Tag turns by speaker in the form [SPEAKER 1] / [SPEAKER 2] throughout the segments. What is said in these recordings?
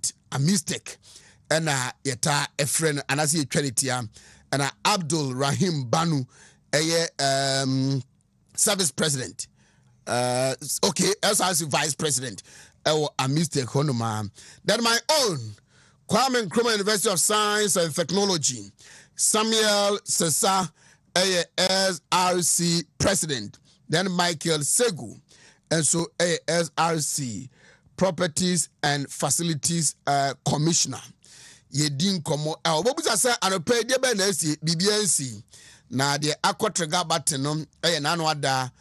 [SPEAKER 1] President Amistek and yeta a friend and as he twanitia and Abdul Rahim Banu service president SRC vice president Amistek honoma. Then my own Kwame Nkrumah University of Science and Technology Samuel Sesa SRC president. Then Michael Segu and so SRC Properties and Facilities Commissioner. Yedin komo obobuza say anope de be na esi BBNC na de akotrega batenom nanu ada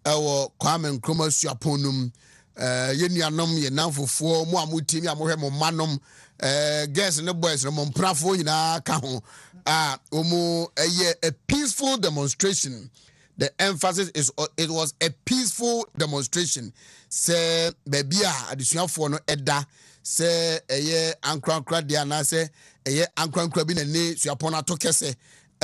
[SPEAKER 1] ewo Kwame Nkrumah suaponum yenuanom ye nanfofo mu amutimi amohwe mo manom girls and boys no mo mprafo nyina ka ho omo a peaceful demonstration. The emphasis is it was a peaceful demonstration. Say baby adesuafo no eda say ankrankra dia na say ankrankra bi na ne suapon ato kese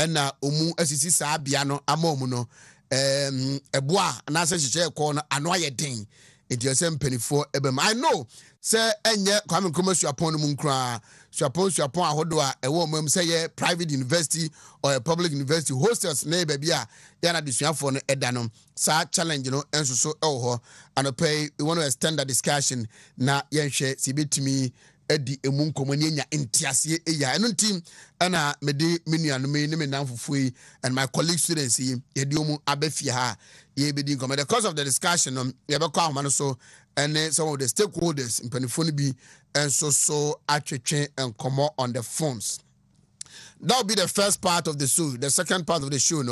[SPEAKER 1] na omu asisi saa bia no amamu no eboa na say hyeche ko no ano ayeden entiose mpanifo ebem. I know say enye Kwame Nkrumah suapon no mu nkra suapon ahodo a ewo mam say ye private university or a public university hostels na baby a ya na desuafo no eda no sa challenge no enso so ho anope we want to extend the discussion na yenhwe sibetimi edi emu nkomani nya entiase eya eno ntim ana mede menuanom ne menamfofo and my colleague students ye de omu abafia ha ye bedi nkomani. The cause of the discussion ye be kwa ahoma no so and some of the stakeholders in penifoni bi enso so atwetwe enkomo on the phones. That'll be the first part of the show. The second part of the show,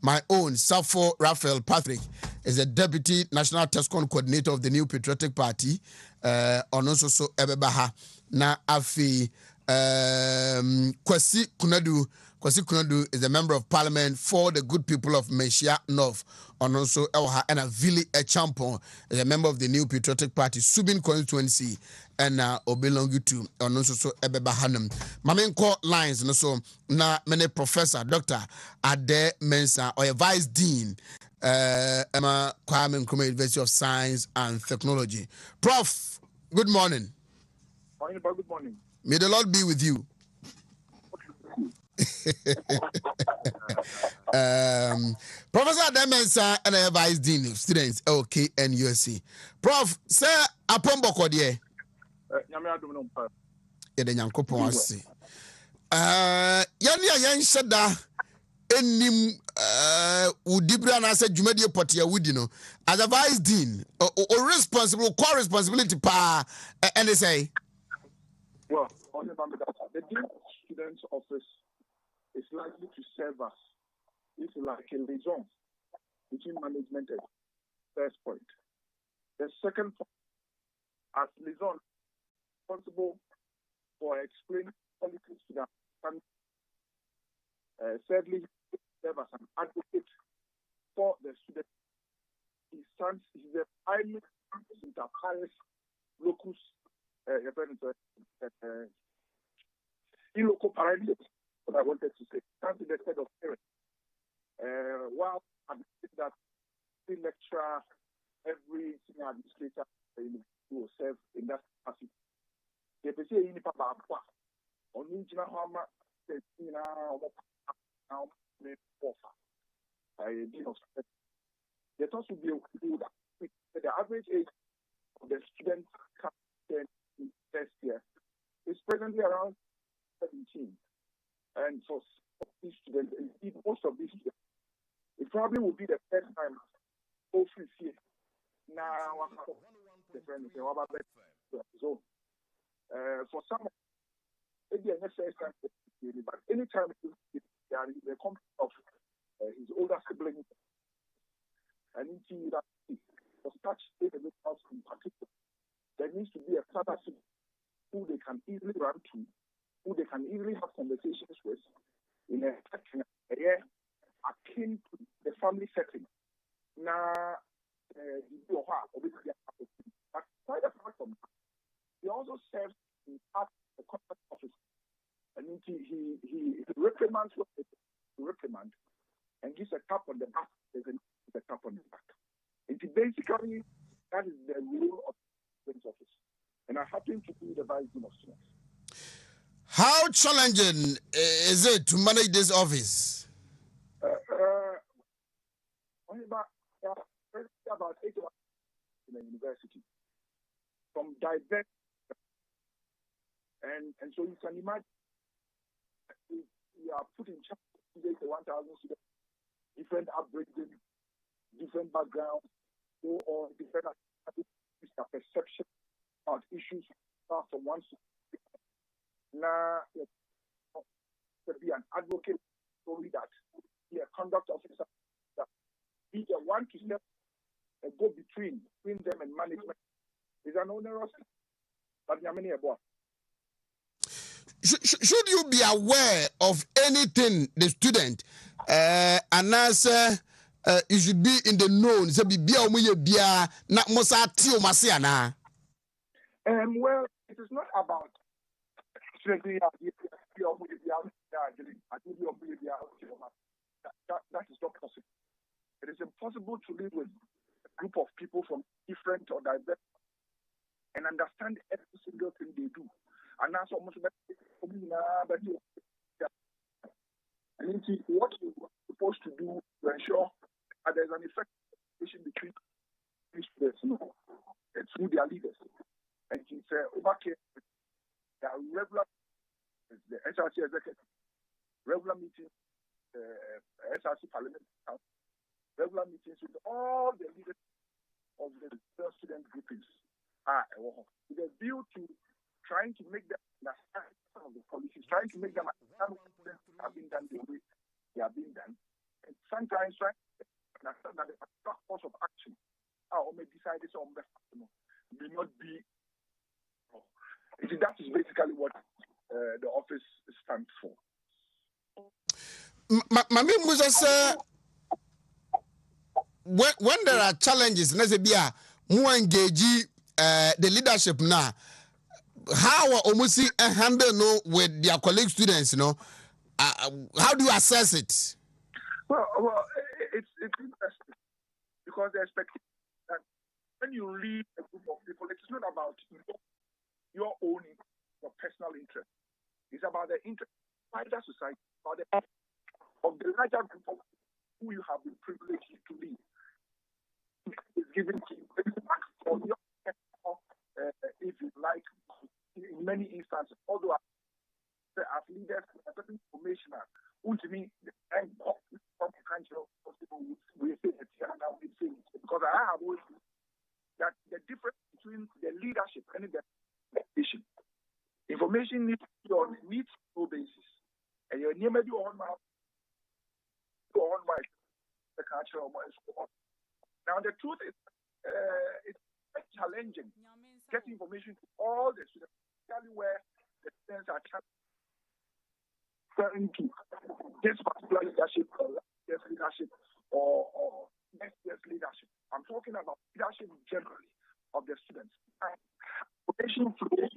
[SPEAKER 1] my own Safo Raphael Patrick is the Deputy National TESCON Coordinator of the New Patriotic Party. On also so Ebebaha na afi Kwasi Kunadu is a member of Parliament for the good people of Meshia North. On also Elha and a Vili Echampon is a member of the New Patriotic Party, Subin constituency, and Obelongu to on also so Ebebahanum. Mamen call lines no so na many professor, Dr. Ade Mensa or a vice dean. Emma Kwame Nkrumah University of Science and Technology. Prof, good morning.
[SPEAKER 2] Good morning.
[SPEAKER 1] May the Lord be with you. Professor Demensa and a vice dean of students, OK, and USC. Prof, sir, upon Bokodie. Yan Shada. Enim udibra na say dwumadi potia wudi no as a vice dean or responsible core responsibility pa and they say
[SPEAKER 2] well the dean students office is likely to serve us it's like a liaison between management and first point. The second point, as liaison responsible for explaining politics to the thirdly, serve as an advocate for the students. He stands, he's the highly inter pares locus, in local parenting, what I wanted to say, stands in the stead of parents. While I think that the lecturer, every senior administrator will serve in that capacity. The PCA in Papa, on Nijina Hama, now offer the thought would be the average age of the students coming in first year is presently around 17. And for these students, most of these students, it probably will be the first time hopefully see now the friend is so for some maybe a necessary time but anytime the company of his older siblings and into that for such individuals in particular, there needs to be a partnership who they can easily run to, who they can easily have conversations with in a akin to the family setting. Now, but quite apart from that, he also serves in part of the corporate office. And he reprimands what they reprimand and gives a tap on the back. There's a tap on the back. And basically, that is the role of the office. and I happen to be the vice dean of students.
[SPEAKER 1] How challenging is it to manage this office?
[SPEAKER 2] About 8 hours in the university from diverse, and so you can imagine we are put in charge of 1,000 students, different upbringing, different backgrounds, so on, different perception about issues from one student. Now, to be an advocate, story that be a conduct officer, that be the one to step and go between them and management is an onerous, but there are many about.
[SPEAKER 1] Should you be aware of anything the student and answer you should be in the known so be not
[SPEAKER 2] Well, it is not about that is not possible. It is impossible to live with a group of people from different or diverse and understand every single thing they do. And that's almost what you are supposed to do to ensure that there's an effective between students. It's through their leaders. And he said, okay, there are regular, the SRC executive, regular meetings, SRC Parliament, regular meetings with all the leaders of the student groupings with a view to trying to make them understand some of the policies, trying to make them understand what have been done the way they are being done, and sometimes trying to understand that the particular course of action may decide this on may not be. That is basically what the office stands for.
[SPEAKER 1] Mami Musa said, when there are challenges, let's say, who engage the leadership now, how are Omusi handle with their colleague students, how do you assess it?
[SPEAKER 2] Well, it's interesting because the expectation that when you lead a group of people, it is not about your own your personal interest. It's about the interest of wider society, about the of the larger group of who you have been privileged to lead. It's given to you for your if you like, in many instances, although as leaders, a certain information, Wontumi, and we say it here now, we say it because I have always that the difference between the leadership and the information needs to be on a need-to-know basis. And you're near maybe on my the culture or so on. Now the truth is, it's quite challenging getting information to all the students, especially where the students are referring to this particular leadership or this leadership or next year's leadership. I'm talking about leadership generally of the students. Information flow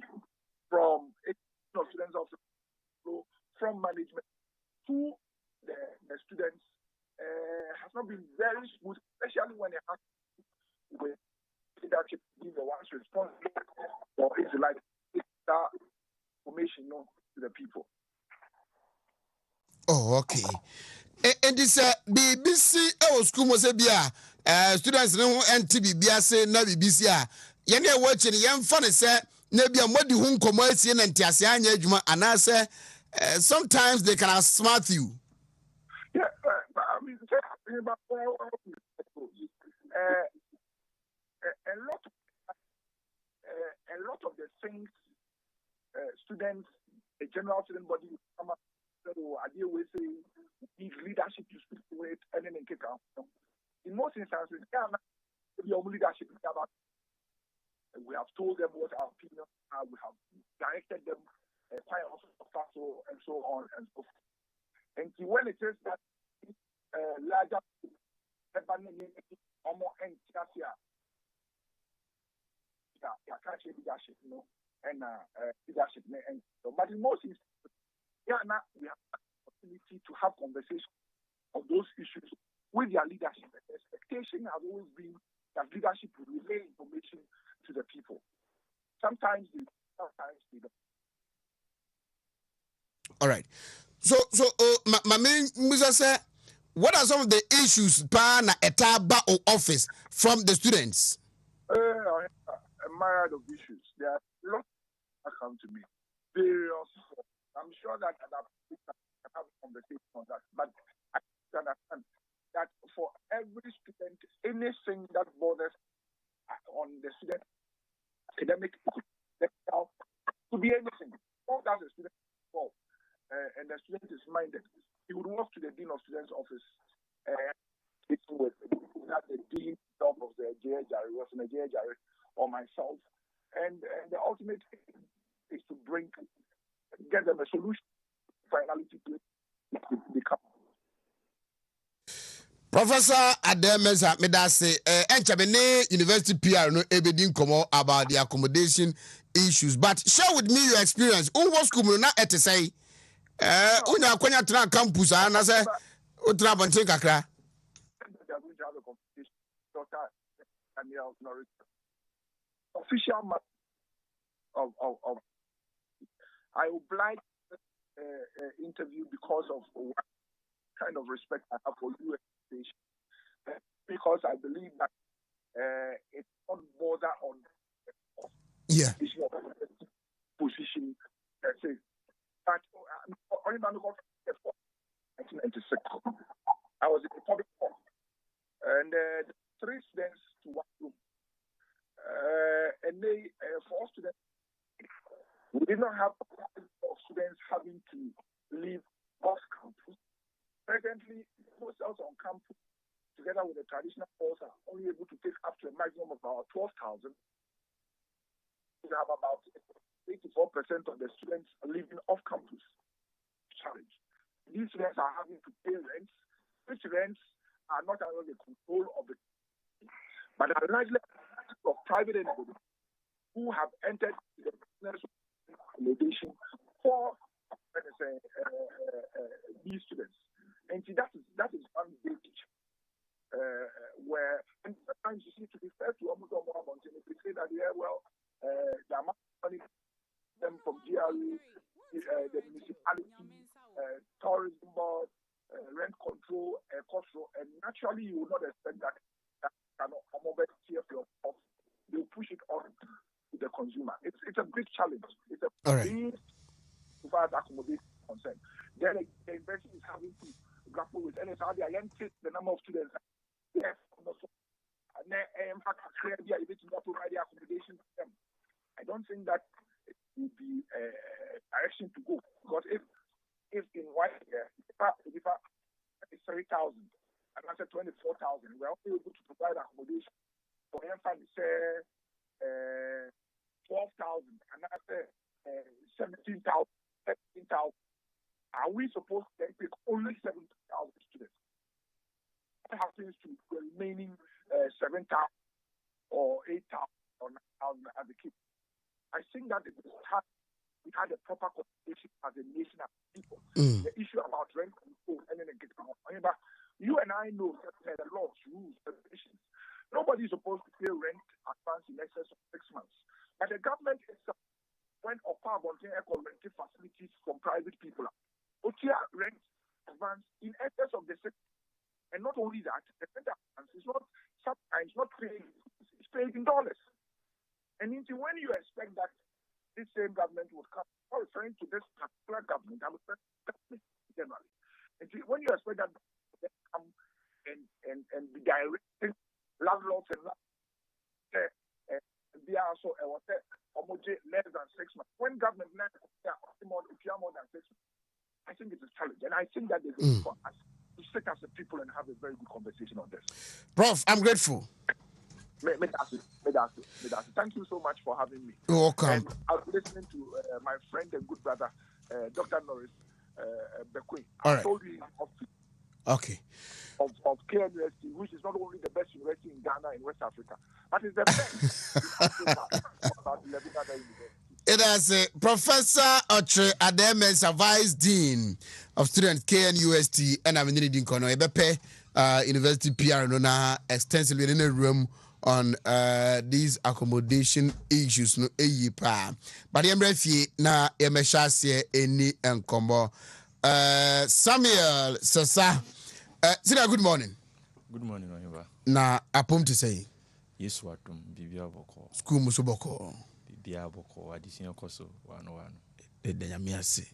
[SPEAKER 2] from students of flow from management to the students has not been very smooth, especially when they have with leadership being the ones responsible for it's like that information to the people.
[SPEAKER 1] Oh, okay. And this BBC school must be students no NTB say na BBC yene watch ni yemfa ne say na bia modi hu nkomo asie na ntiase anya adwuma ana say sometimes they can outsmart you.
[SPEAKER 2] Yeah, I mean, a lot of the things students, a general student body come up idea we say need leadership to speak to it and then kick out. In most instances, your leadership is about. We have told them what our opinions are. We have directed them quite also and so on and so forth. And when it is that larger leadership, and leadership, and so, but in most instances, now we have the opportunity to have conversations on those issues with their leadership. The expectation has always been that leadership will relay information to the people. Sometimes they don't.
[SPEAKER 1] All right. So my main Musa say, what are some of the issues na etaba office from the students?
[SPEAKER 2] A myriad of issues. There are lots that come to me. Various. I'm sure that I can have a conversation on that. But I understand that for every student, anything that bothers on the student academic, to be anything, all that the student is involved, and the student is minded, he would walk to the dean of students' office, speaking with the dean of the JHR, or myself, and the ultimate aim is to get them a solution. Finality to become.
[SPEAKER 1] Professor Ademesa Medase, Enchabene University PR no ebedin komo about the accommodation issues. But share with me your experience. Who was school na ete say? Unya kwanya tra campus na say utra bonten kakra.
[SPEAKER 2] They are going to have a competition. Dr. Daniel Norris, official of I would like interview because of what kind of respect I have for you, because I believe that it's not border on position. But only 1996, I was in the public court, and three students to one room, and they for students. We did not have students having to leave off campus. Presently, hostels on campus, together with the traditional halls, are only able to take up to a maximum of about 12,000. We have about 84% of the students living off campus. Challenge. These students are having to pay rents, which rents are not under the control of the, but are largely of private entities who have entered the business accommodation for these students. And see, that is one big issue. Where and sometimes you see, to be fair to almost all mountain, they say that the amount of money them from GRE, the municipality, tourism board, rent control, cost control, and naturally you would not expect that they will push it on to the consumer. It's a big challenge. It's a big, as far as accommodation is concerned. Then the university is having to grapple with, and it's how they identify the number of students. Yes, and then provide the accommodation to them. I don't think that it would be a direction to go, because if in 1 year it's 3,000 and I said 24,000, we're only able to provide accommodation for them say 12,000 and I said 17,000, 17,000. Are we supposed to pick only 7,000 students? What happens to the remaining 7,000 or 8,000 or 9,000 as a kid? I think that it was hard. We had a proper conversation as a nation, as people. The issue about rent control and then Oheneba, you and I know that there are laws, rules, regulations. Nobody is supposed to pay rent advance in excess of 6 months. But the government itself went upon renting facilities from private people. Otia rent advance in excess of the 6 months. And not only that, the rent advance is not sometimes not paid, it's paid in dollars. And when you expect that this same government would come, I'm not referring to this particular government, I'm referring to the government generally. And when you expect that they come and be directing landlords and they are also less than 6 months. When government now more than 6 months, I think it's a challenge. And I think that there's a need for us to sit as a people and have a very good conversation on this.
[SPEAKER 1] Prof, I'm grateful.
[SPEAKER 2] Thank you so much for having me.
[SPEAKER 1] You're welcome.
[SPEAKER 2] And I was listening to my friend and good brother, Dr. Norris Bequin. I told you of Care University, which is not only the best university in Ghana and West Africa, but it's the best in Africa. About 11 other universities.
[SPEAKER 1] It is Professor Oche Ademesa, Vice Dean of Students KNUST, and I'm in Kono Ebepe University PR no na extensively in a room on these accommodation issues no pa. But yemre fie na yemehwase eni enkomo. Samuel Sasa. Sina, good morning.
[SPEAKER 3] Good morning, Oheneba.
[SPEAKER 1] Na apom to say.
[SPEAKER 3] Yes, watum bibia boko.
[SPEAKER 1] School musuboko.
[SPEAKER 3] Bibia boko addition koso 101.
[SPEAKER 1] Nyamiase.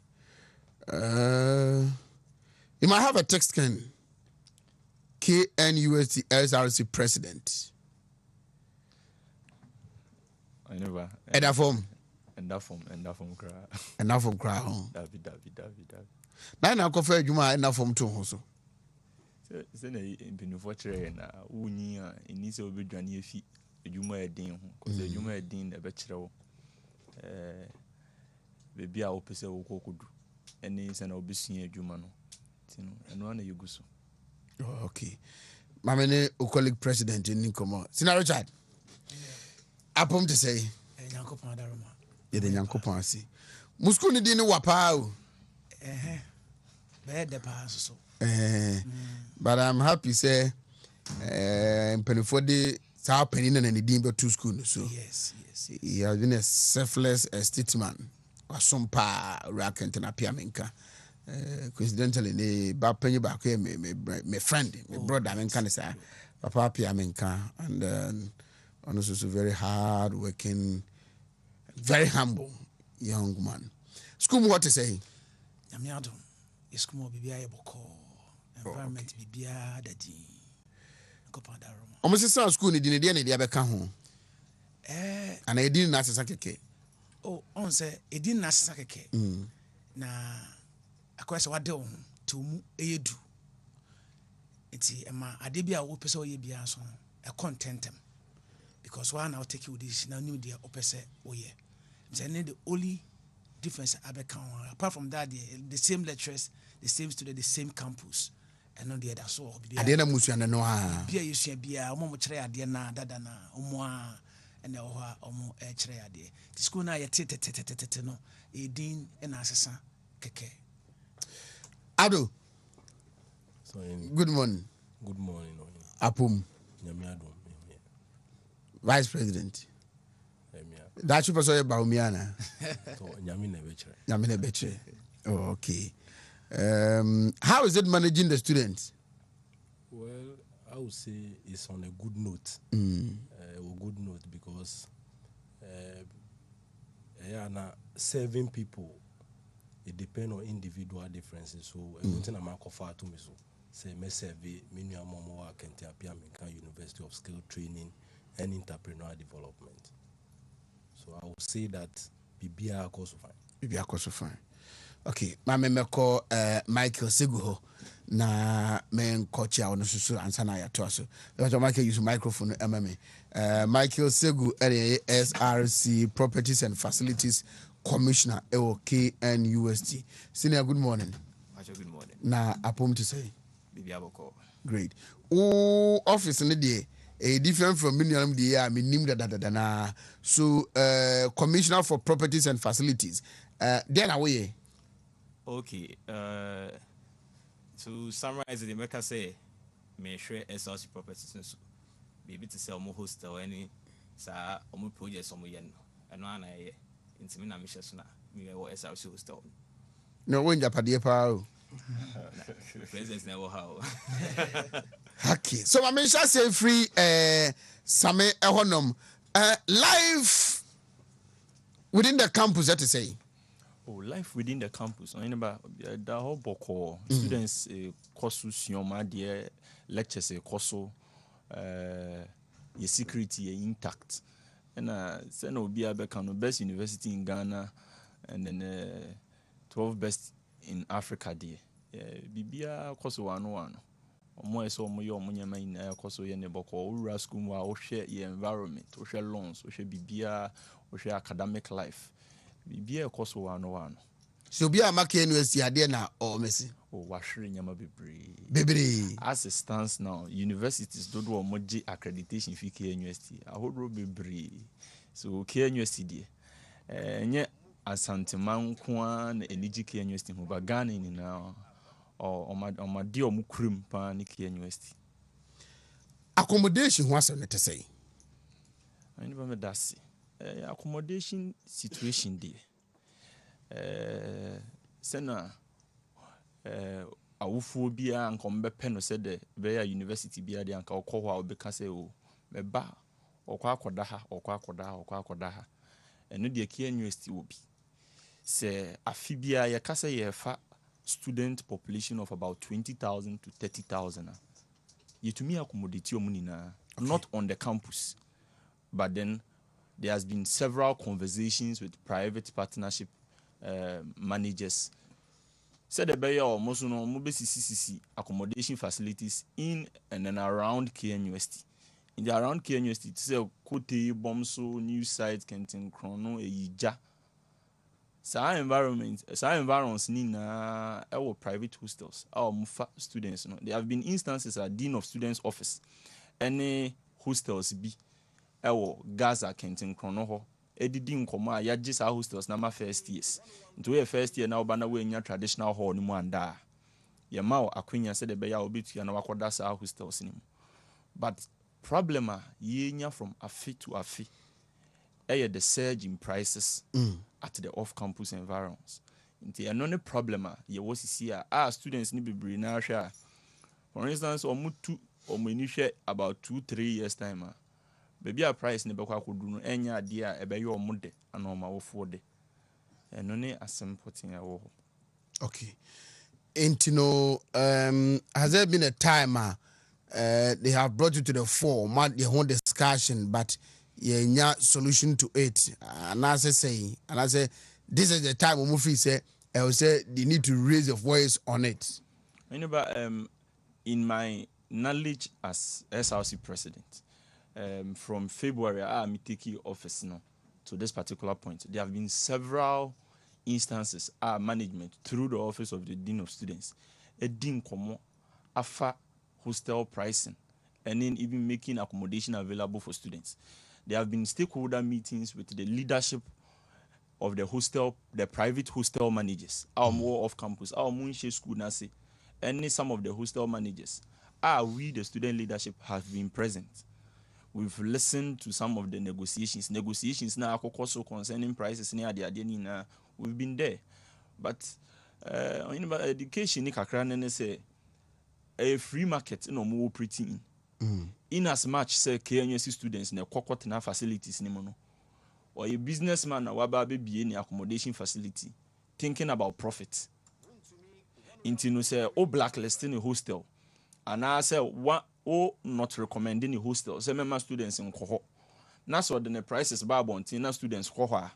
[SPEAKER 1] You might have a text can KNUST SRC president.
[SPEAKER 3] Oheneba.
[SPEAKER 1] And that form
[SPEAKER 3] Cry.
[SPEAKER 1] And that form cry.
[SPEAKER 3] David.
[SPEAKER 1] Now I confess you might enough from two also.
[SPEAKER 3] Send a benefactor na uni ini se obi dwane afi adwuma edin ho ko se adwuma edin na be kyerɛw bebi a opese wo kokodu eni se na obi sua adwuma no tino eno na yeguso.
[SPEAKER 1] Okay. Mama ne colleague president ni komo. Sina Richard. Apom to say
[SPEAKER 4] Nyankopon adaroma.
[SPEAKER 1] Ye de Nyankopon asi. Musku ni di ni wapa o.
[SPEAKER 4] Be de pa so.
[SPEAKER 1] But I'm happy say penifo de sa penny na ni din be to school so.
[SPEAKER 4] Yes.
[SPEAKER 1] He has been a selfless statesman. Wasompa rakent na piamenka. Coincidentally ne ba penny ba ko me friend, me brother menka ne say papa piamenka, and also very hard working, very humble young man. School what to say?
[SPEAKER 4] Nyamiado. Iskumo bibia yeboko. Environment bibia dadi. Nyankopon adaroma.
[SPEAKER 1] Almost say school ni din na dia beka ho. Ana edin na asesa keke.
[SPEAKER 4] Oh, on say edin na asesa keke. Na akwese wade wo to mu eyedu. Enti ema ade bia wo pese oye bia so e contentem. Because one now take you this now new dia opese oye. Enti the only difference apart from that the same lecturers, the same student, the same campus. And on the other so
[SPEAKER 1] ade na musu na no ha.
[SPEAKER 4] Bia yesu bia omo kire ade na dada na omo a ene ho a omo e kire ade. The school na yete no edin na asesa keke.
[SPEAKER 1] Ado.
[SPEAKER 5] So
[SPEAKER 1] good morning.
[SPEAKER 5] Good morning.
[SPEAKER 1] Apum.
[SPEAKER 5] Nyamiado.
[SPEAKER 1] Vice President. That you person about Miana.
[SPEAKER 5] So Nyamine Betre.
[SPEAKER 1] Nyamine Betre. Oh, okay. How is it managing the students?
[SPEAKER 5] Well, I would say it's on a good note. A good note because serving people, it depends on individual differences. So everything I'm far to me so say me serve me amomo Kente Apiamenka University of Skill Training and Entrepreneurial Development. So I would say that BBA course fine.
[SPEAKER 1] BBA course fine. Okay, my memeko Michael Seguho na men coach ya ono susu ansa na ya to so. Let Michael use microphone MMA. Michael Segu SRC Properties and Facilities Commissioner KNUST. Senior, good morning.
[SPEAKER 3] Good morning.
[SPEAKER 1] Na apom to say.
[SPEAKER 3] Bibia boko.
[SPEAKER 1] Great. Office in the day. Different from minimum the year, minimum na. So, Commissioner for Properties and Facilities. Then away.
[SPEAKER 3] Okay. To summarize the maker say, me share SRC Properties and maybe to sell more hostel any sa omu projects omu yen. And one I intimina mishasuna me SRC hostel.
[SPEAKER 1] No when Japadi pa.
[SPEAKER 3] Presence never how.
[SPEAKER 1] Okay. So I mention say free Same Ehonum life within the campus, that to say.
[SPEAKER 3] Oh, life within the campus. I mean, the whole boko students course sioma dear lectures course your security intact. And send obi abekano best university in Ghana and then 12 best in Africa dear. Bibia course 101. More so more nyama in course ye neboko ura school wa o share your environment, o share loans, o share bibia, o share academic life. Bibia course 101.
[SPEAKER 1] So be a make university ade na o mesi.
[SPEAKER 3] Oh, washiri nyama bebre.
[SPEAKER 1] Bebre.
[SPEAKER 3] As it stands now, universities do moji accreditation fi KNUST. Ahodro bebre. So KNUST dey. Nye asante mankwa na eniji KNUST ho ba Ghana ni na o ma di o mu krim pa ni KNUST.
[SPEAKER 1] Accommodation who has to say.
[SPEAKER 3] Oheneba me dasi. Accommodation situation there. Sena awufuo biara nka mbɛpɛ no sɛ de bɛyɛ university biara de anka ɔkɔ hɔ a ɔbɛka sɛ o mɛba ɔkɔ akɔda ha ɛno deɛ kia university wɔ bi sɛ afi biara yɛka sɛ yɛfa student population of about 20,000 to 30,000 a yɛtumi accommodate ɔmo nyinaa not on the campus but then there has been several conversations with private partnership managers. Said the Bayer or Mosuno Mobesi accommodation facilities in and then around KNUST. In the around KNUST, it's a Kote, Bomso, New Site, Kenton, Chrono, Eija. Environments nina our private hostels, our Mufa students. There have been instances at Dean of Students Office. Any hostels be our Gaza, Kenton, Chrono. Edidi nkɔmɔ a yɛagye saa hostels na ma first years nti woyɛ first year na woba na woanya traditional hall no mu andaa yɛma wo akwanya sɛ de bɛyɛ a wobɛtua na wakɔda saa hostels no mu but problem a yɛnya from afe to afe ɛyɛ the surge in prices at the off-campus environs nti ɛno ne problem a yɛwɔ sisi a students ne bebree na ahwɛ a for instance ɔmo ani hwɛ about 2-3 years time a baby a price ne bɛkɔ akɔduru no ɛnya adeɛ a ɛbɛyɛ ɔmo de ana ɔmo awofo de ɛno ne asɛm pɔten ɛwɔ hɔ.
[SPEAKER 1] Okay. And you know, has there been a time they have brought you to the fore, the whole discussion, but yeah, solution to it. And as I say, this is the time Umufi say, I will say they need to raise your voice on it.
[SPEAKER 3] In my knowledge as SRC president, from February, I'm taking office now to this particular point. There have been several instances, management through the office of the Dean of Students, a Dean Komo, AFA hostel pricing, and then even making accommodation available for students. There have been stakeholder meetings with the leadership of the hostel, the private hostel managers, our more off campus, our Munshe school nasi, and some of the hostel managers. We, the student leadership, have been present. We've listened to some of the negotiations. Negotiations now also concerning prices near the Adenina. We've been there. But education say a free market no more operating in as much say KNUST students na kokotena facilities ni mono. Or a businessman na waba be any accommodation facility thinking about profit. Intino say blacklisting a hostel. And I say what not recommending a hostel. Say member students in cohort. Na so the prices ba bontina students cohort.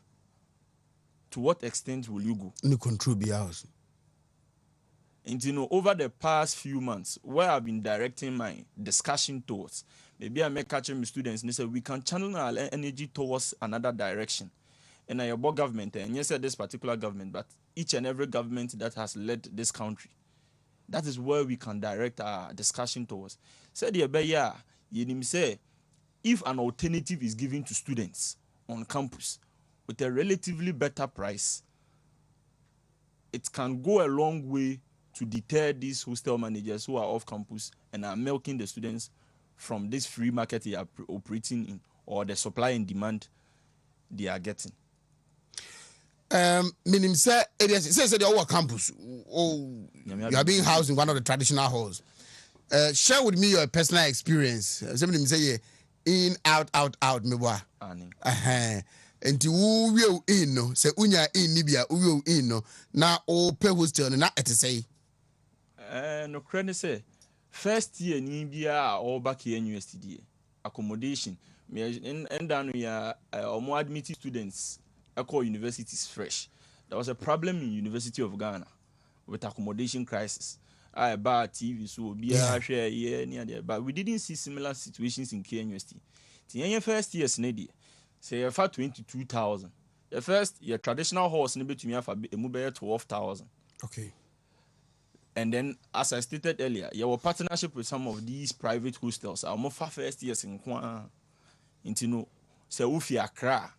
[SPEAKER 3] To what extent will you go?
[SPEAKER 1] No control be ours.
[SPEAKER 3] And over the past few months, where I've been directing my discussion towards, maybe I may catch my students and say we can channel our energy towards another direction. And I about government, and yes, this particular government, but each and every government that has led this country. That is where we can direct our discussion towards. Said you say, if an alternative is given to students on campus with a relatively better price, it can go a long way to deter these hostel managers who are off campus and are milking the students from this free market they are operating in, or the supply and demand they are getting.
[SPEAKER 1] Meaning, say, the whole campus. You are being housed in one of the traditional halls. Share with me your personal experience. Somebody say, in, out, me wa. And to who in no, say, unya in Libya, who in no, now all pay hostel, and not to say.
[SPEAKER 3] No credit say, first year, Nibia or back here in USTD. Accommodation. And down we are more admitted students. Echo universities fresh. There was a problem in University of Ghana with accommodation crisis. I buy TV so be share near there, but we didn't see similar situations in KNUST. The first year snedy say for 22,000. The first year traditional horse maybe to me for a mobile 12,000.
[SPEAKER 1] Okay.
[SPEAKER 3] And then, as I stated earlier, your partnership with some of these private hostels are more for first years in Kwan. Into say Ufi Accra.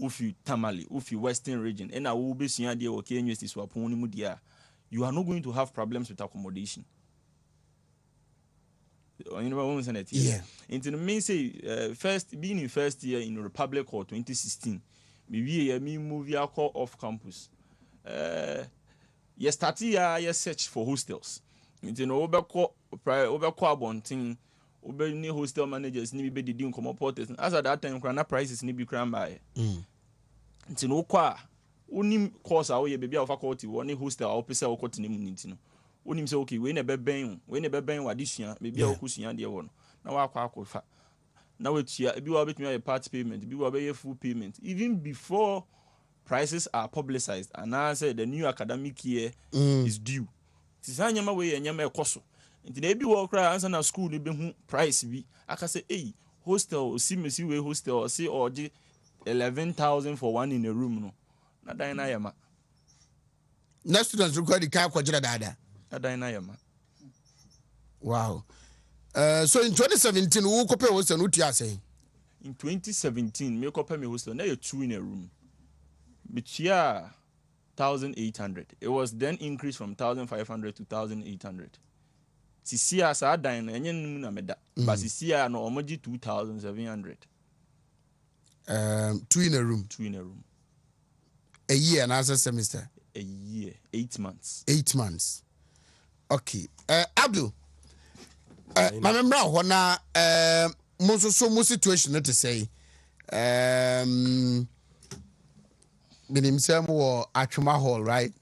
[SPEAKER 3] Ufi Tamale, Ufi Western region, and I will be seeing the KNUST swaponi mudia. You are not going to have problems with accommodation. You know what I'm
[SPEAKER 1] Yeah.
[SPEAKER 3] Into the main say first being in first year in Republic or 2016. Me movie I call off campus. You start you search for hostels. Into no overcall abonting. Ube ni hostel managers ni be didi nkomo porters. As at that time, crana prices ni be cram by. Into no kwa. Unim course a we baby of faculty one hostel a opese okoti nim nti no. Unim say okay we na beben wa disua baby a okusua de wo no. Na wa akwa na we tia bi wa betumi a part payment, bi wa be full payment. Even before prices are publicized and I say the new academic year is due. Tisanyama we nyama ekoso. Nti na ebi wo kra ansa na school ni be hu price bi aka say hey hostel osimesi we hostel say oje 11,000 for one in a room no na dan na yama
[SPEAKER 1] Next students require the car kwajira dada.
[SPEAKER 3] na dan na yama.
[SPEAKER 1] Wow. So in 2017 who kope hostel no tia say.
[SPEAKER 3] In 2017 me ko pay me hostel na you two in a room bitia 1,800. It was then increased from 1,500 to 1,800. Sisia sa dan na enye num na meda but sisia no omoji 2,700.
[SPEAKER 1] 2 in a room. A year and as a semester.
[SPEAKER 3] A year, 8 months.
[SPEAKER 1] 8 months. Okay. Abdul. My member hona mo situation to say minim sem wo Atwuma Hall, right?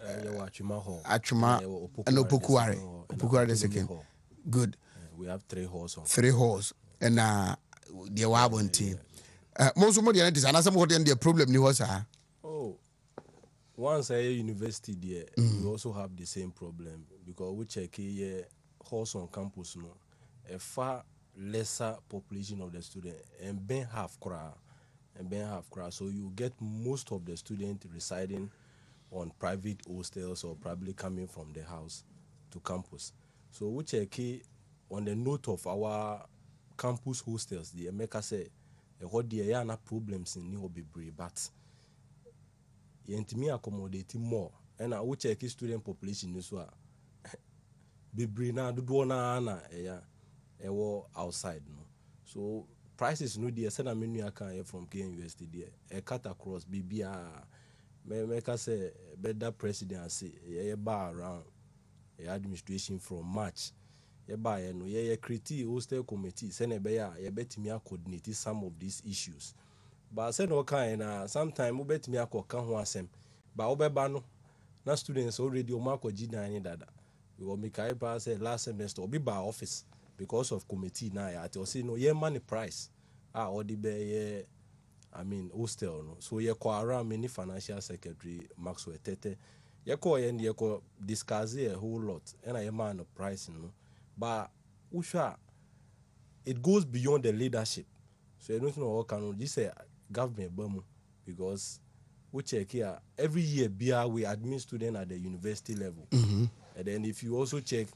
[SPEAKER 5] Atwuma Hall.
[SPEAKER 1] Atwuma and Opokuware the second. Good.
[SPEAKER 5] We have 3 halls.
[SPEAKER 1] 3 halls. And the wabon team. Most of the is another more than the problem ni was
[SPEAKER 5] Oh, once I university there, we also have the same problem because we check here halls on campus no, a far lesser population of the student and ben half crowd. So you get most of the students residing on private hostels or probably coming from the house to campus. So we check on the note of our campus hostels, the America say what there are problems in New Bebre, but yentimi accommodate more. And I will check student population as well. Bebre na do na outside no. So prices no there send a menu account from KUST there. A cut across BBA. Make say better presidency. Bar around administration from March. By no create hostel committee send a bear betimi coordinate some of these issues. But said okay na sometime we betimi akoka ho asem. Ba obeba no na students already o mark G9 dada. We will make I say last semester obi by office because of committee na ya tell say no money price or the be hostel no. So ye ko around many financial secretary Maxwell Tete ye ko discuss a whole lot and I man of price no. But usha it goes beyond the leadership. So I don't know what can just say government bamu because we check here every year we admit students at the university level. And then if you also check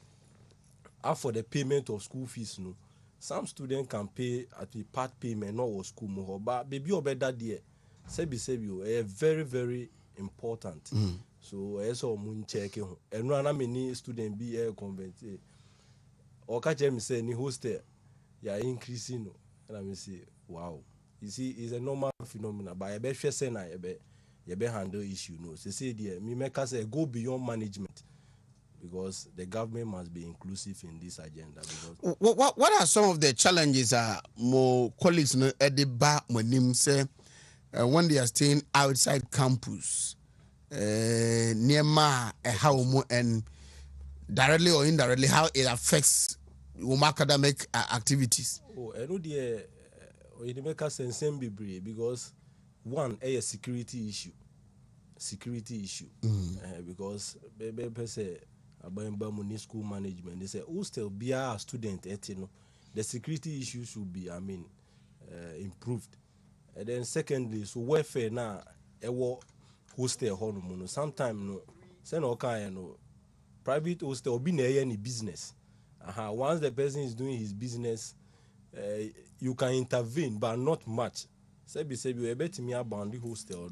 [SPEAKER 5] for the payment of school fees, no, some students can pay at the part payment not or school more, but baby or better there. Sebi very, very important. So I saw moon check and run many student be a convent. Or catch me say ni hostel increasing and I say wow. You see it's a normal phenomenon but I bet say na you be handle issue no. Say there me make us go beyond management because the government must be inclusive in this agenda. Because
[SPEAKER 1] what are some of the challenges more colleagues at the bar when say when they are staying outside campus near how and directly or indirectly how it affects academic activities?
[SPEAKER 5] Oh, I know the it make us same because one a security issue because be say about school management they say still be a student the security issue should be improved. And then secondly so welfare now hostel home sometimes no say no kind no private hostel be near any business. Once the person is doing his business, you can intervene, but not much. Say we bet me a boundary hostel,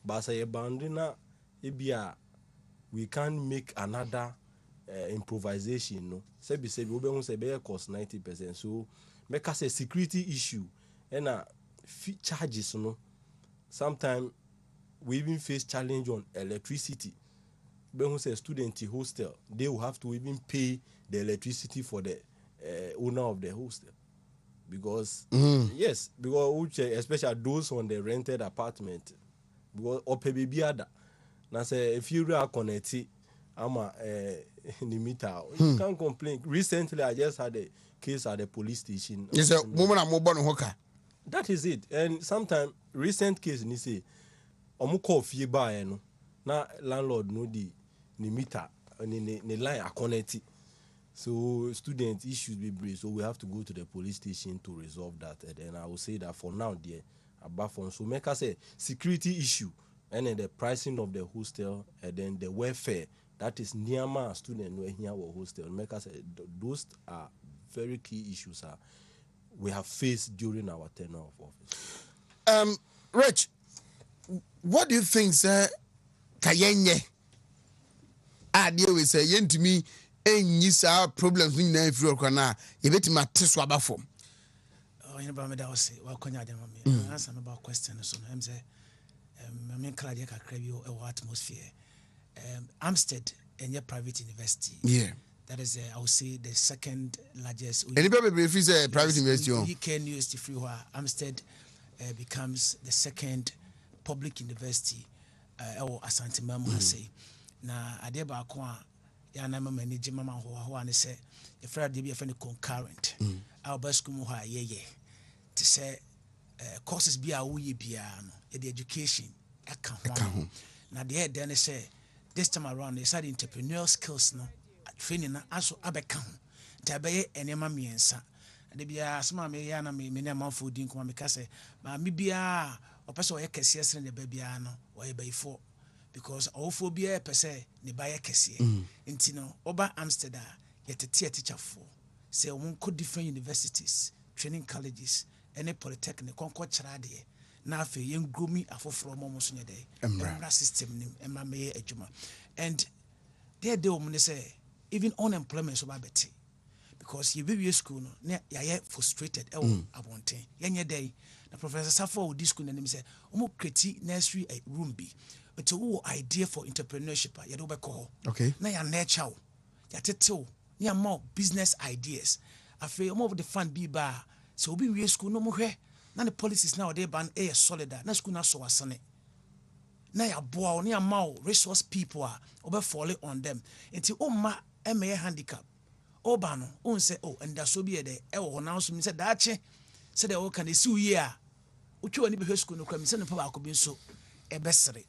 [SPEAKER 5] but say a boundary na we can make another improvisation no say be we who say be cost 90%. So make us a security issue and fee charges no sometimes we even face challenge on electricity. But who say student hostel, they will have to even pay the electricity for the owner of the hostel. Because yes, because especially those on the rented apartment, because or pay baby other. Now say if you are connected, I'm a limiter. You can't complain. Recently, I just had a case at the police station.
[SPEAKER 1] Yes, a woman I'm mobile hookah.
[SPEAKER 5] That is it. And sometimes recent case ni say, omu call fee buy no. Na landlord no di ni meter ni line a connected. So student issues be brave, so we have to go to the police station to resolve that. And then I will say that for now, there above on. So make us say security issue and then the pricing of the hostel and then the welfare. That is near my student where here our hostel. Make us say those are very key issues we have faced during our tenure of office.
[SPEAKER 1] Rich, what do you think, sir? Kayenye, deal with say yen to me. Any problems in the free na you bet my test waba form.
[SPEAKER 4] Oh, you know, I was say, well, Konya, I'm answering about questions. So I'm say, I mean, Claudia Crabio, a atmosphere. Amstead, and your private university.
[SPEAKER 1] Yeah.
[SPEAKER 4] That is, I would say, the second largest.
[SPEAKER 1] Anybody if it's a private university?
[SPEAKER 4] UK University Free Amstead becomes the second public university. Or Asante Mamu say. Na Adeba Kwa. Yana manage mama ho and say the Friday be a concurrent. Our best school ye to say courses be a we piano, the education account. Now the head then say this time around they said entrepreneurial skills no training also abekam. Tabe enema miensa. De bia some me yana me na food din kuma me ka say ma me bia o pese o ye kese sere ne ba bia no o ye bai for. Because all phobia per se ne buy a kese intino oba Amsterdam yet a teacher for say one could different universities training colleges any polytechnic concord charade na fe yen groomi afoforo mo so nye dey emra system nim emma me adwuma and there dey o say even unemployment so ba beti because you be school no ya frustrated abonten yenye dey na professor Safo wo school na nim say omo create nursery room bi it's a idea for entrepreneurship. You do call.
[SPEAKER 1] Okay.
[SPEAKER 4] Now your nature, your title, your more business ideas. I feel more of the fund be bar. So we school no more. Now the policies now they ban a solid. Now school now so asane. Now your boy, your more resource people are over falling on them. Until ma handicap. Obano, say and that's so be a day. Now so me said that say they all can see here. Uchu ani be school no come send pa ko bin so e besere.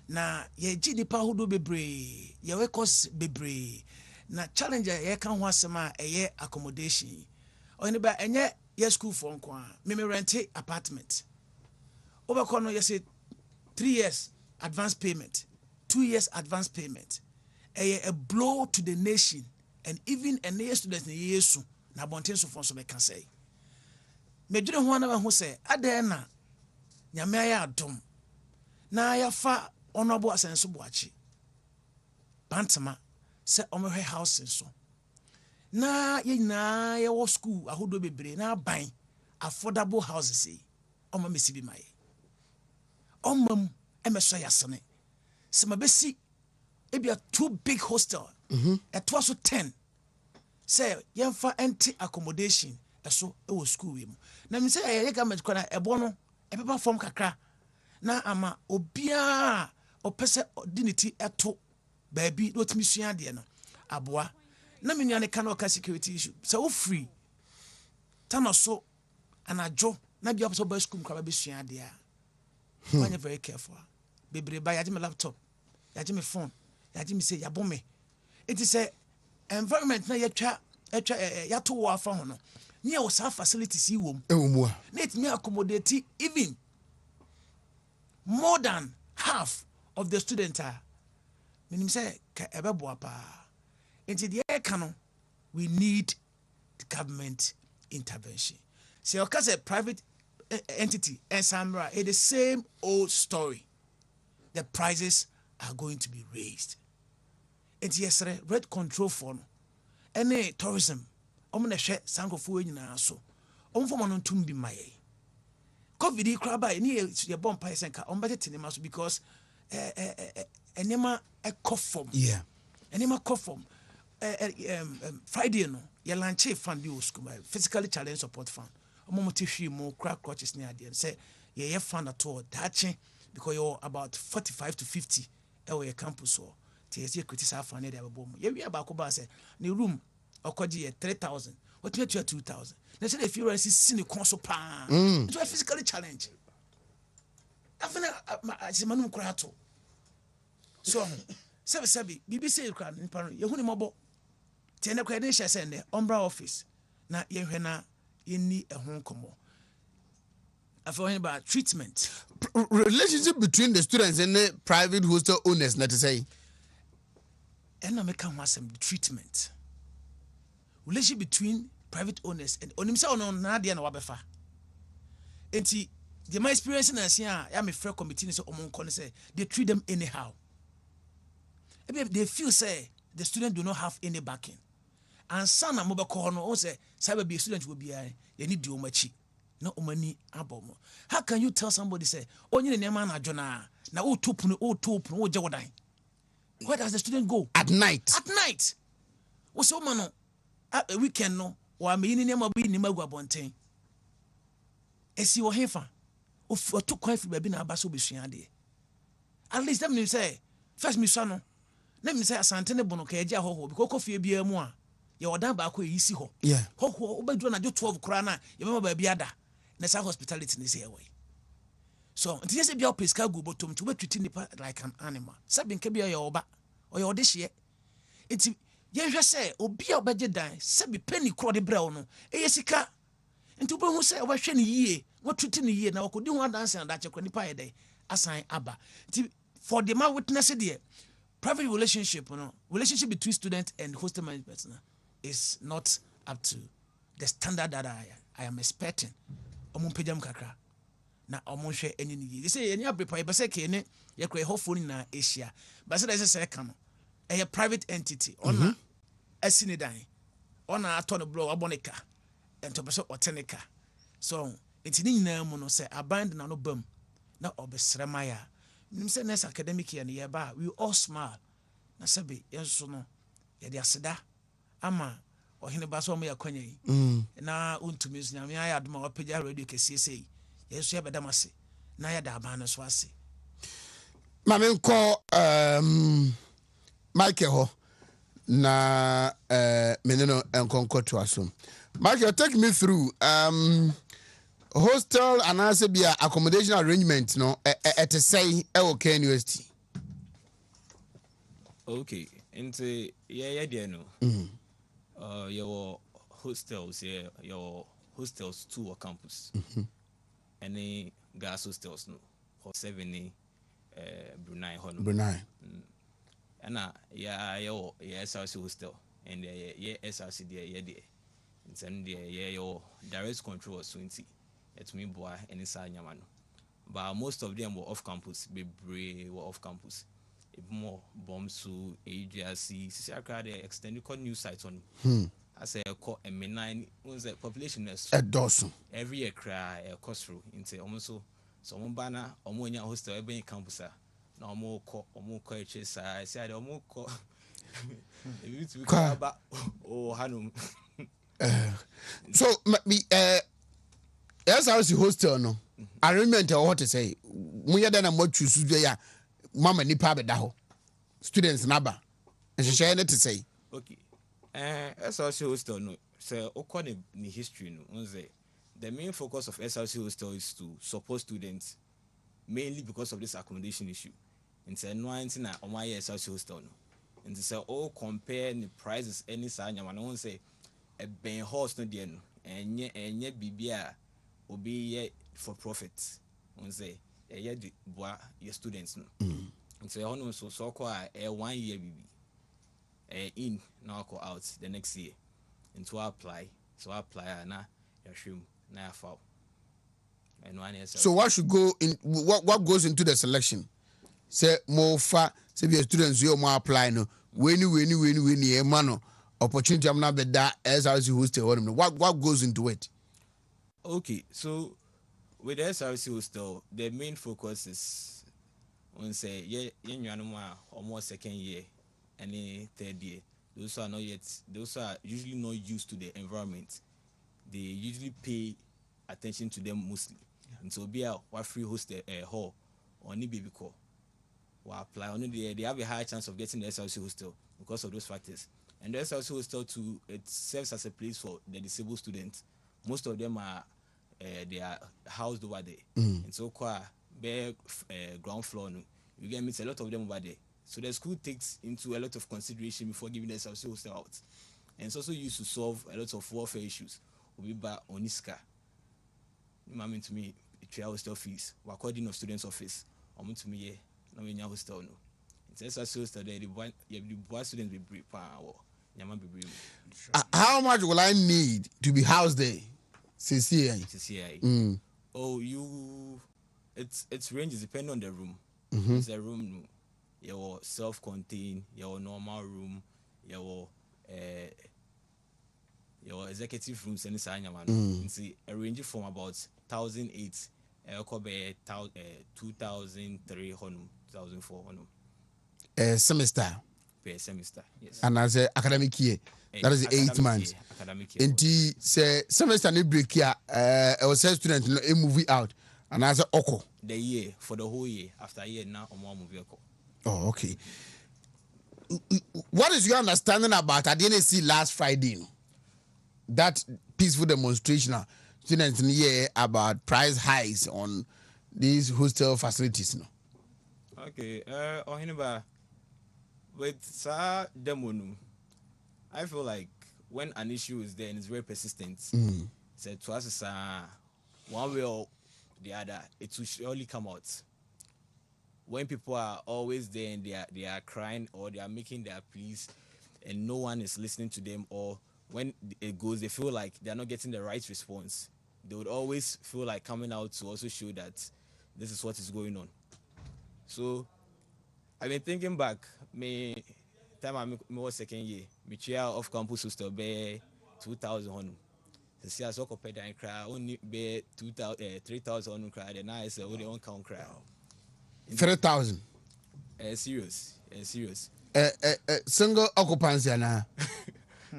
[SPEAKER 4] Na ye ji nipa hodo bebre ye we course bebre na challenger ye kan ho asema eye accommodation Oheneba enye ye school for nko a me rent apartment obekọ no ye say 3 years advance payment 2 years advance payment a blow to the nation and even a student na yesu na bonten so fon so me kan say me dwere ho na ho say adan na nyame ya adom na ya fa honorable asenso boachi bantama se omohwe house so na ye na ye wo school ahodo bebre na ban affordable houses omo mesi bi mai omam emeso yasene se mabesi ebia too big hostel it was so 10 say yemfa enti accommodation eso e wo school we mu na me say ye government kwana ebo no e paper form kakra na ama obia opese dignity eto baabi no timi sua de no aboa na me nuane kan o security issue so wo free tanoso anajo na bia opese ba school kwa ba sua de a wanya very careful bebre ba yaje me laptop yaje me phone yaje me say yabome it is a environment na yatwa yato wo afa ho no ne wo sa facilities yi wom
[SPEAKER 1] Ewumu a
[SPEAKER 4] na it me accommodate even more than half of the students are meaning say ka ebeboa pa into the canon we need the government intervention say because a private entity and Samra is the same old story. The prices are going to be raised enti yɛsrɛ red control for no ɛne tourism ɔmo na hwɛ sankofoɔ nyinaa so ɔmo fɔm no ntum bi ma yɛ covid yi koraa ba ne yɛbɔ mpa yɛ sɛ nka ɔmo bɛtete nneɛma so because nneɛma ɛkɔ fam nneɛma kɔ fam Friday no yɛ lanche fund bi wɔ school physically challenged support fund ɔmo mo te hwii mu kora crutches ne adeɛ sɛ yɛyɛ fund at all daakye because you're about 45 to 50 ɛwɔ yɛ campus hɔ nti yɛsɛ yɛkriti saa fund ne de abɛbɔ mu yɛwie baako baa sɛ ne room ɔkɔgye yɛ 3,000 wɔtumi atua 2,000 na sɛ ɛfi wura sisi ne kɔn so paa nti wɔ physically challenge afei asɛma no mu koraa to so sɛbisɛbi biribi sɛ yɛkora nipa no yɛhu ne mmɔbɔ nti ɛnɛ koraa yɛde hyɛ sɛ nnɛ ɔmbra office na yɛhwɛ na yɛnni ɛho nkɔmmɔ afei ɔhene ba treatment
[SPEAKER 1] relationship between the students and the private hostel owners na to say
[SPEAKER 4] ɛna meka ho asɛm the treatment relationship between private owners and onim sɛ ɔno naadeɛ na wabɛfa enti the my experience na asia a ya me frɛ committee ne sɛ ɔmo nkɔ ne sɛ they treat them anyhow they feel say the student do not have any backing and son na mobɛkɔ hɔ no ɔn sɛ saa baabi student wɔ biara yɛni di ɔmo akyi na ɔmo ani abɔ mo how can you tell somebody say ɔnyɛ ne nneɛma na adwo na woto pono wogye wo dan where does the student go
[SPEAKER 1] at night
[SPEAKER 4] wo sɛ woma no a weekend no wɔameyi ne nneɛma bi nim agu abɔnten ɛsi wɔ hefa ɔto kwan firi baabi na aba sɛ wobɛsua adeɛ at least that means say first mesua no na menim sɛ asante ne bo no ka yɛgye ahɔhoɔ bi kɔkɔ fie biara mu a yɛwɔ dan baako ɛyi si hɔ hɔhoɔ wobɛduru anadwo 12 koraa no a yɛbɛma baabi ada na saa hospitality ne sɛ ɛwɔ yi so nti yɛ sɛ bia wopɛ sika gu bɔtɔm nti wobɛtwiti nipa like an animal sɛbi nka bia ɔyɛ ɔba ɔyɛ ɔde hyeɛ nti yɛhwɛ sɛ obi a wobɛgye dan sɛbi pɛni korɔ de brɛ wo no ɛyɛ sika nti wobɛhu sɛ wobɛhwɛ ne yie watwiti ne yie na wakɔdi ho adanse na dakyɛ kora nipa yɛ dɛn asan aba nti for the ma witness deɛ private relationship between student and hostel management is not up to the standard that I am expecting ɔmo mpagya mu kakra na ɔmo hwɛ ɛne ne yie sɛ yɛne abrepa yɛbɛ sɛ kene yɛkora ɛhɔfoɔ no nyinaa ahyia ba sɛ dɛ sɛ ɛka no ɛyɛ private entity ɔna asi ne dan ɔna atɔ no blɔ wabɔ ne ka ɛnti ɔpɛ sɛ ɔte ne ka so ɛnti ne nyinaa mu no sɛ aban de na no bam na ɔbɛsrɛ ma yɛ a menim sɛ next academic year no yɛba a we all smile na sɛbe yɛnso no yɛde aseda ama ɔhene ba sɛ ɔmo yɛ akwanya yi na ɔntumi nso nyame ayɛ adom a wapagya radio kɛseɛ sɛ yi yɛnso yɛbɛdam ase na yɛda aban no so ase
[SPEAKER 1] ma menkɔ Michael hɔ na mene no nkɔnkɔ to aso Michael take me through hostel anaasɛ bia accommodation arrangement no ɛte sɛi ɛwɔ K University
[SPEAKER 3] okay nti yɛyɛ deɛ no yɛwɔ hostels yɛwɔ hostels 2 wɔ campus ɛne gas hostels no hɔ 7 ne Brunei hɔ no ɛna yɛwɔ yɛ SRC hostel and yɛ SRC deɛ yɛdeɛ nti ɛno deɛ yɛwɔ direct control so nti ɛtumi boa ɛne saa nyama no but most of them were off campus bebree were off campus ebi mo bomb so AGRC sisi akra de extended call new site on as a call M9 was the population is every year cry a cost through into almost so one banner or one hostel every campus no more call HS I said almost call about oh Hanum
[SPEAKER 1] so me SRC hostel no arrangement or what to say we had an what choose ya mama nipa be da ho students naba nhyehyɛ ne to say
[SPEAKER 3] okay SRC hostel no say okɔ ne history no on say the main focus of SRC hostel is to support students mainly because of this accommodation issue and say no anti na ɔmo ayɛ SRC hostel no and say all compare the prices any saa nyama no on say a ben host no deɛ no ɛnyɛ bibia obi yɛ for profit on say ɛyɛ de boa your students no and say ɔno so kɔ a 1 year bibi in now go out the next year into apply na yahwem na yafa and one year
[SPEAKER 1] so what should go in what goes into the selection say more fa say be students you more apply no when man opportunity I'm not be that SRC hostel. What goes into it?
[SPEAKER 3] Okay, so with the SRC hostel, the main focus is on say almost second year and third year. Those are usually not used to the environment. They usually pay attention to them mostly. And so be a free hostel hall or any baby call. Or apply on they have a higher chance of getting the SRC hostel because of those factors. And the SRC hostel too, it serves as a place for the disabled students. Most of them are they are housed over there. And so bare ground floor no. You get meet a lot of them over there. So the school takes into a lot of consideration before giving the SRC hostel out. And it's also used to solve a lot of welfare issues. We buy Oniska. Mammy to me, try hostel fees. We're according of students' office. I'm to me, no in your hostel. No. It's SRC hostel there. The boy students be brief.
[SPEAKER 1] How much will I need to be housed there?
[SPEAKER 3] CCI. Oh, it's ranges depending on the room. It's a room. Your self-contained, your normal room, your executive rooms and see a range from about 1,008 2,300 2,400
[SPEAKER 1] semester
[SPEAKER 3] per semester, yes.
[SPEAKER 1] And as a academic year, that is 8 months. And say semester ni break here, our student a movie out and as a oko
[SPEAKER 3] the year for the whole year. After a year now, movie oko.
[SPEAKER 1] Oh, okay. What is your understanding about I didn't see last Friday? That peaceful demonstration students in here about price hikes on these hostel facilities. No?
[SPEAKER 3] Okay, Oheneba, with demo, I feel like when an issue is there and it's very persistent, so to us, one way or the other, it will surely come out. When people are always there and they are crying or they are making their pleas and no one is listening to them, or when it goes, they feel like they're not getting the right response. They would always feel like coming out to also show that this is what is going on. So I've been thinking back, time I was second year, my chair off campus hostel be 2,000. The see as well pay and cry only be 3,000 cry. Then I say only one count cry.
[SPEAKER 1] 3,000.
[SPEAKER 3] Serious.
[SPEAKER 1] Single occupancy na.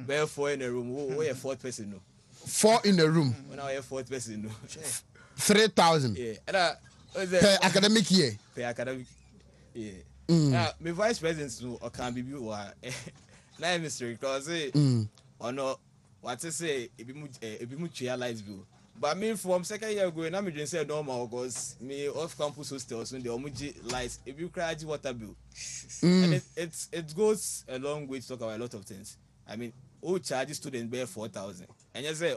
[SPEAKER 3] Be 4 in a room. We a fourth person no.
[SPEAKER 1] 4 in a room.
[SPEAKER 3] When I a fourth person no.
[SPEAKER 1] 3,000.
[SPEAKER 3] Yeah.
[SPEAKER 1] Per academic year.
[SPEAKER 3] Per academic. Yeah. My vice president no or can be wa. Na mystery because or no what to say ebi mu chia light bill. But me from second year going, I'm just say normal because me off campus hostel so the omuji lights if you cry water bill. And it goes a long way to talk about a lot of things. I mean, charge student bear 4,000. And you say,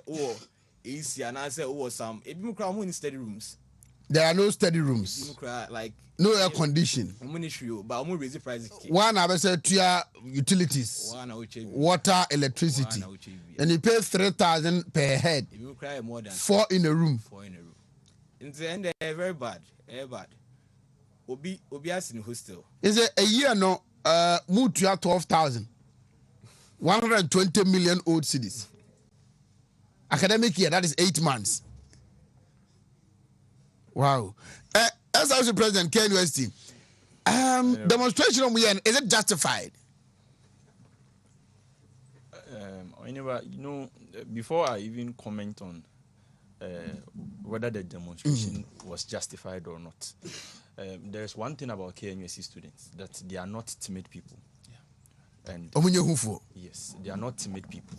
[SPEAKER 3] easy, and I say, some if you cry in study rooms.
[SPEAKER 1] There are no study rooms.
[SPEAKER 3] You cry like
[SPEAKER 1] no air condition.
[SPEAKER 3] But I'm raise the price.
[SPEAKER 1] One I said to utilities, water, electricity, and you pay 3,000 per head.
[SPEAKER 3] If you cry more than
[SPEAKER 1] 4 in a room.
[SPEAKER 3] 4 in a room. In the end, they're very bad. Obi in hostel.
[SPEAKER 1] Is it a year no? Move to 12,000. 120 million old cities. Academic year, that is 8 months. Wow. As I was the president, Ken University, demonstration on weekend, is it justified?
[SPEAKER 3] Anyway, before I even comment on whether the demonstration was justified or not, there's one thing about KNUSC students, that they are not timid people. Yeah. And yes, they are not timid people.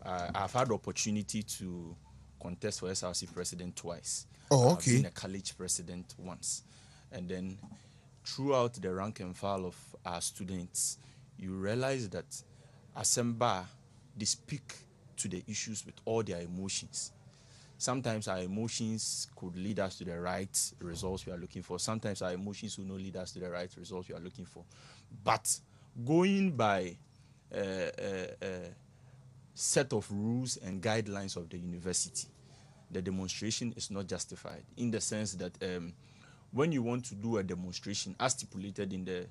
[SPEAKER 3] I've had the opportunity to contest for SRC president twice.
[SPEAKER 1] Oh, okay.
[SPEAKER 3] I've been a college president once. And then throughout the rank and file of our students, you realize that Asemba, they speak to the issues with all their emotions. Sometimes our emotions could lead us to the right results we are looking for. Sometimes our emotions will not lead us to the right results we are looking for. But going by set of rules and guidelines of the university, the demonstration is not justified in the sense that when you want to do a demonstration as stipulated in the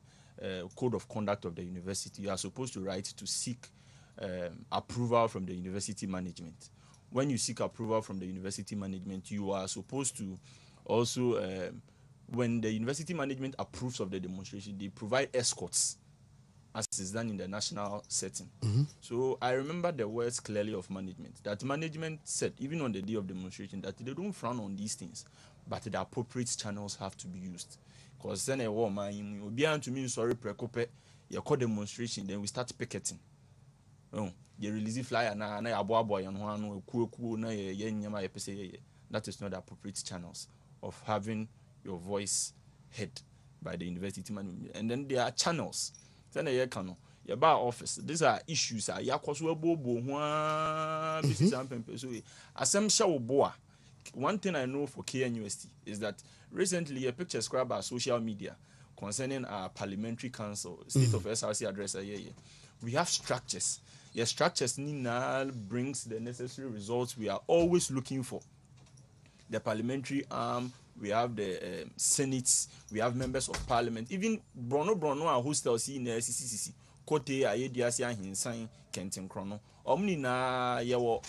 [SPEAKER 3] code of conduct of the university, you are supposed to write to seek approval from the university management. When you seek approval from the university management, you are supposed to also, when the university management approves of the demonstration, they provide escorts, as is done in the national setting. So I remember the words clearly of management, that management said, even on the day of demonstration, that they don't frown on these things, but the appropriate channels have to be used. Because then a war, man, you'll be to me, sorry, precope, you call demonstration, then we start picketing. Oh, you release a flyer na boy and one cool na that is not the appropriate channels of having your voice heard by the university management. And then there are channels. Then a cano, your bar office. These are issues. One thing I know for KNUST is that recently a picture scrap by social media concerning our parliamentary council, state of SRC address. We have structures. Your structures brings the necessary results we are always looking for. The parliamentary arm, we have the senates, we have members of parliament, even Brono and hostels in the CCCC, Kote, Ayediasia, Hinsan, Kenton Chrono, Omnina, Yawo,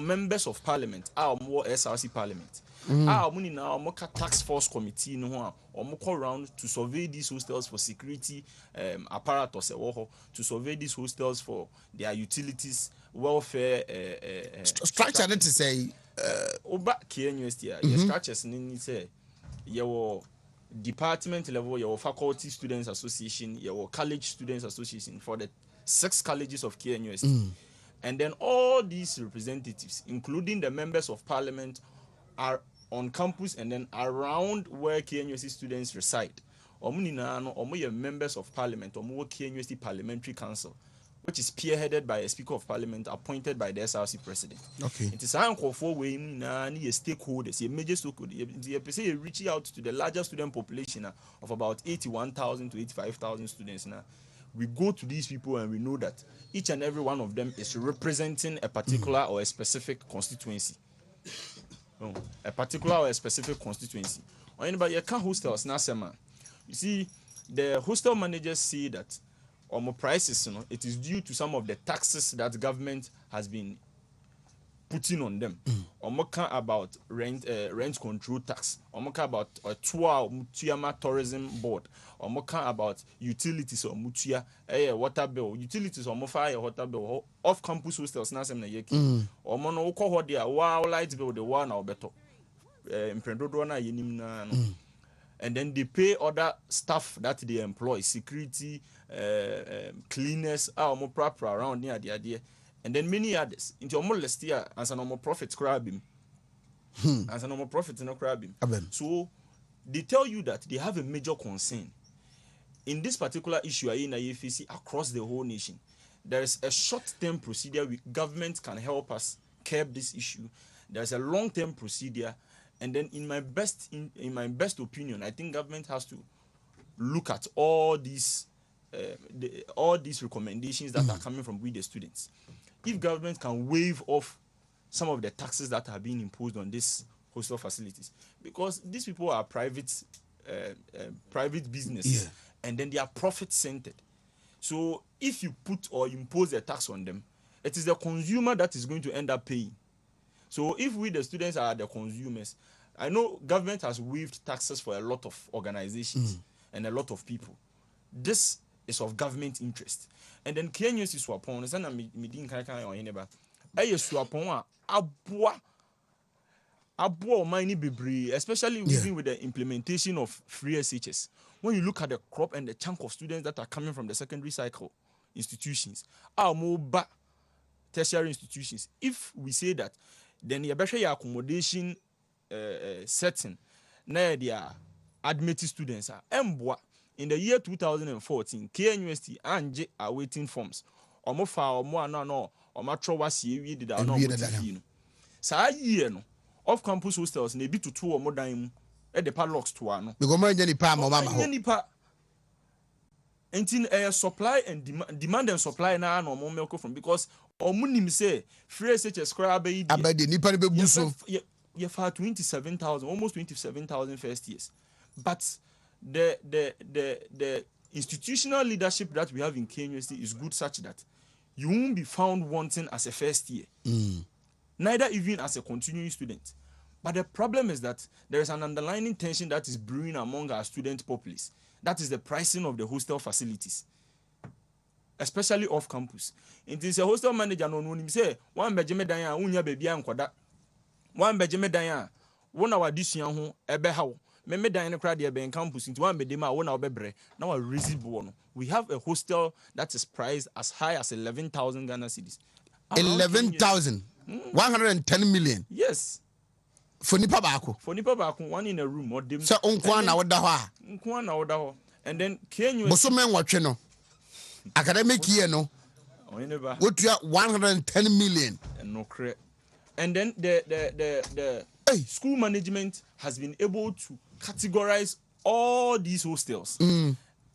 [SPEAKER 3] members of parliament, our more SRC parliament. Our money now, Moka tax force committee, no one, or around to survey these hostels for security apparatus, to survey these hostels for their utilities, welfare.
[SPEAKER 1] Structure to say,
[SPEAKER 3] Oba KNUST, your structures need say, your department level, your faculty students association, your college students association for the 6 colleges of KNUST. And then all these representatives, including the members of parliament, are on campus and then around where KNUST students reside. Omu members of parliament, Omu KNUST Parliamentary Council, which is spearheaded by a Speaker of Parliament appointed by the SRC President.
[SPEAKER 1] Okay.
[SPEAKER 3] It is a for way stakeholders, a major stakeholder. You're reaching out to the larger student population of about 81,000 to 85,000 students now. We go to these people and we know that each and every one of them is representing a particular or a specific constituency. A particular or a specific constituency. Or anybody can hostels now, you see, the hostel managers say that prices, it is due to some of the taxes that government has been putting on them. About rent control tax. About a tour Mutuyama tourism board. About utilities or Mutuya water bill. Utilities or fire water bill. Off campus hostels na sem na yeki. Mono ko dia wow light bill the one or better. Imprendo na yenim na. And then they pay other staff that they employ, security, cleaners, proper around near the idea. And then many others. Into almost last year, as a normal profit crabbing. As a normal profit no crabbing. So they tell you that they have a major concern. In this particular issue, in IFC across the whole nation, there is a short-term procedure government can help us curb this issue. There's a long-term procedure, and then in my best opinion, I think government has to look at all these recommendations that are coming from we the students. If government can waive off some of the taxes that are being imposed on these hostel facilities, because these people are private business, and then they are profit centered. So if you put or impose a tax on them, it is the consumer that is going to end up paying. So if we the students are the consumers, I know government has waived taxes for a lot of organizations and a lot of people. This is of government interest. And then KNUST is swapon, and I'm meeting Oheneba. Swapon abua many bibri, especially even with the implementation of free SHS. When you look at the crop and the chunk of students that are coming from the secondary cycle institutions, our more tertiary institutions, if we say that, then you better your accommodation setting, now they are admitted students are in the year 2014, KNUST and are waiting forms. Omo fa omo no omo trowa sie wi dida no mo saa year no off campus hostels na bi tutu omo dan mu e de padlocks to ano
[SPEAKER 1] because mo nyani pa mo mama ho
[SPEAKER 3] nipa entin supply and demand and supply na no omo milk from, because omo nim say free SHS kra abai
[SPEAKER 1] abade nipa ne bebu so
[SPEAKER 3] ye fa 27,000 almost 27,000 first years, but the institutional leadership that we have in KNUST is good such that you won't be found wanting as a first year, neither even as a continuing student. But the problem is that there is an underlying tension that is brewing among our student populace. That is the pricing of the hostel facilities, especially off campus. It is a hostel manager no him say one Benjamin Danya unya baby ankoda. One Benjamin Danya one our disua ho ebe hawo. Me dan crowd there be campus into one bedema one obebre. Now a residual. We have a hostel that is priced as high as 11,000 Ghana cedis.
[SPEAKER 1] 11,000. 110 million.
[SPEAKER 3] Yes.
[SPEAKER 1] For nipa baako.
[SPEAKER 3] For nipa baako, one in a room or dim.
[SPEAKER 1] So unkwa na woda ho a.
[SPEAKER 3] Unkwa na woda ho. And then KNUST
[SPEAKER 1] Bosome nwotwe no. Academic year no.
[SPEAKER 3] Oheneba.
[SPEAKER 1] Wotua 110 million.
[SPEAKER 3] No credit. And then the school management has been able to categorize all these hostels.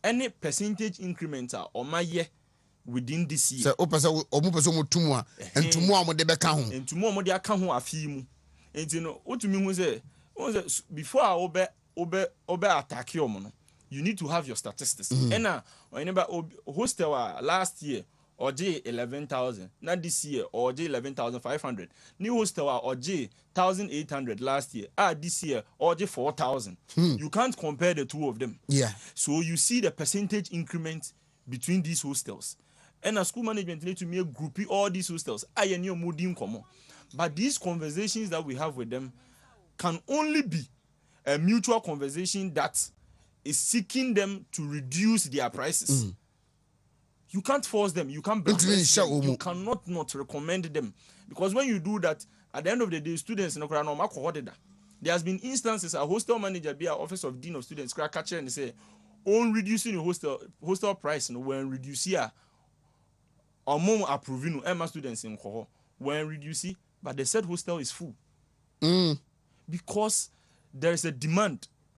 [SPEAKER 3] Any percentage incremental or my year within this year.
[SPEAKER 1] So omu person mutumu a entumu a mo de beka ho.
[SPEAKER 3] Entumu mo de aka ho afi mu. Enti no otumi hu say before I obe attack you no, you need to have your statistics. And whenever hostel last year or 11,000. Now this year or 11,500. New hostel or 1,800 last year. This year or 4,000. You can't compare the two of them.
[SPEAKER 1] Yeah.
[SPEAKER 3] So you see the percentage increment between these hostels. And a school management need to make groupie all these hostels. But these conversations that we have with them can only be a mutual conversation that is seeking them to reduce their prices. You can't force them. You can't blackmail them. You cannot not recommend them. Because when you do that, at the end of the day, students in the there has been instances a hostel manager be an office of dean of students catch and say, on reducing your hostel price when reduce here or more approving Emma students in cohort when reduce, but the said hostel is full. Because there is a demand